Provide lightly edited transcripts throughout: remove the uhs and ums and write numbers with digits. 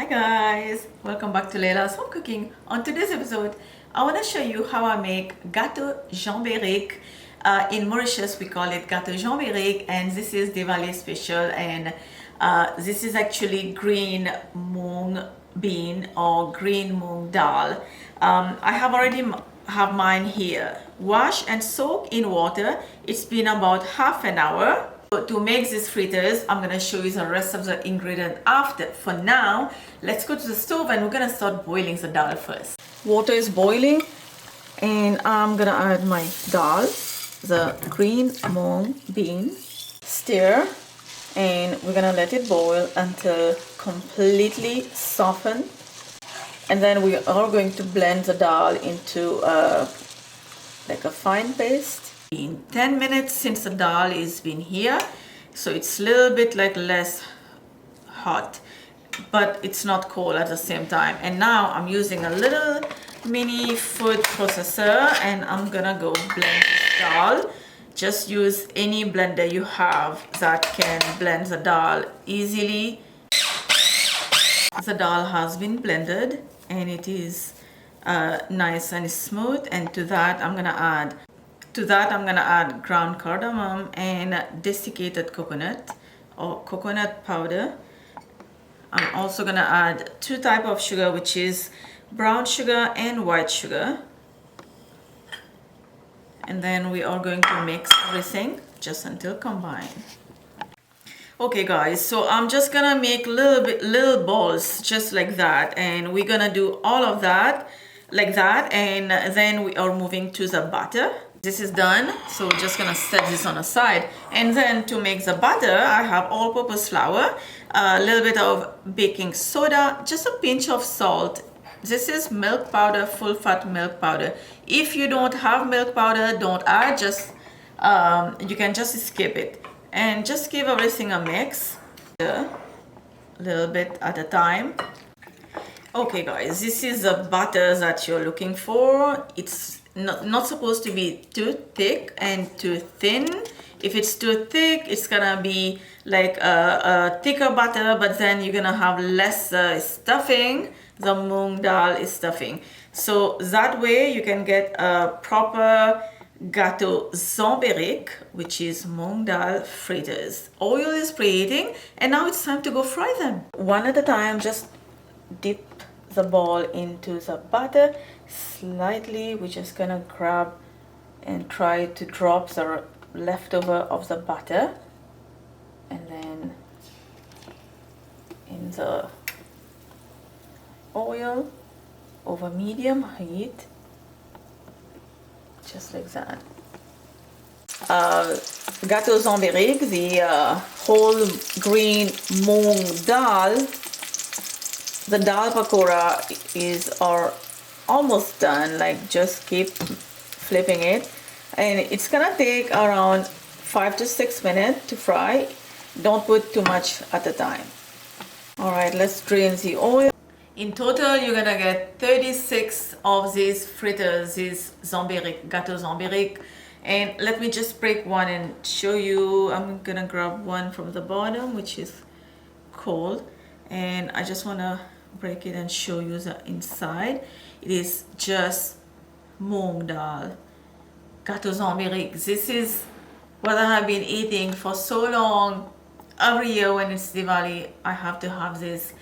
guys, welcome back to Laila's Home Cooking. On today's episode, I want to show you how I make Gateau Zamberic. In Mauritius, we call it Gateau Zamberic, and this is Diwali special. And this is actually green Moong bean or green Moong dal. I have already have mine here. Wash and soak in water. It's been about half an hour. So to make these fritters, I'm going to show you the rest of the ingredient after. For now, let's go to the stove and we're going to start boiling the dal first. Water is boiling and I'm going to add my dal, the green Moong bean. Stir and we're going to let it boil until completely softened. And then we are going to blend the dal into like a fine paste. In 10 minutes since the dal is been here, so it's a little bit like less hot, but it's not cold at the same time. And now I'm using a little mini food processor and I'm gonna go blend this dal. Just use any blender you have that can blend the dal easily. The dal has been blended and it is nice and smooth, and to that I'm gonna add ground cardamom and desiccated coconut or coconut powder. I'm also gonna add two types of sugar, which is brown sugar and white sugar. And then we are going to mix everything just until combined. Okay guys, so I'm just gonna make little balls just like that, and we're gonna do all of that like that, and then we are moving to the batter. This is done, so we're just gonna set this on a side. And then to make the batter, I have all-purpose flour, a little bit of baking soda, just a pinch of salt. This is milk powder, full-fat milk powder. If you don't have milk powder, don't add, just you can just skip it. And just give everything a mix, a little bit at a time. Okay guys, this is the batter that you're looking for. It's not supposed to be too thick and too thin. If it's too thick, it's gonna be like a thicker batter, but then you're gonna have less stuffing. The Moong dal is stuffing, so that way you can get a proper Gateau Zamberic, which is Moong dal fritters. Oil is preheating and now it's time to go fry them. One at a time, just dip the ball into the batter slightly. We're just gonna grab and try to drop the leftover of the batter, and then in the oil over medium heat, just like that. Gateau Zamberic, the whole green Moong dal. The dal pakora is almost done. Like, just keep flipping it, and it's gonna take around 5 to 6 minutes to fry. Don't put too much at a time. All right, let's drain the oil. In total, you're gonna get 36 of these fritters, these Zamberic, Gateau Zamberic. And let me just break one and show you. I'm gonna grab one from the bottom, which is cold, and I just wanna break it and show you the inside. It is just Moong dal, Gateau Zamberic. This is what I have been eating for so long. Every year when it's Diwali, I have to have this.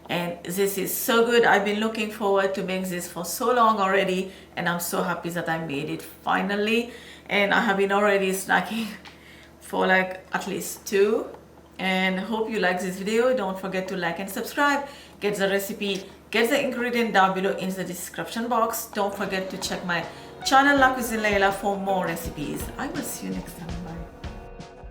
And this is so good. I've been looking forward to make this for so long already, and I'm so happy that I made it finally. And I have been already snacking for like at least 2. And hope you like this video. Don't forget to like and subscribe. Get the recipe, get the ingredient down below in the description box. Don't forget to check my channel La Cuisine Laila for more recipes. I will see you next time.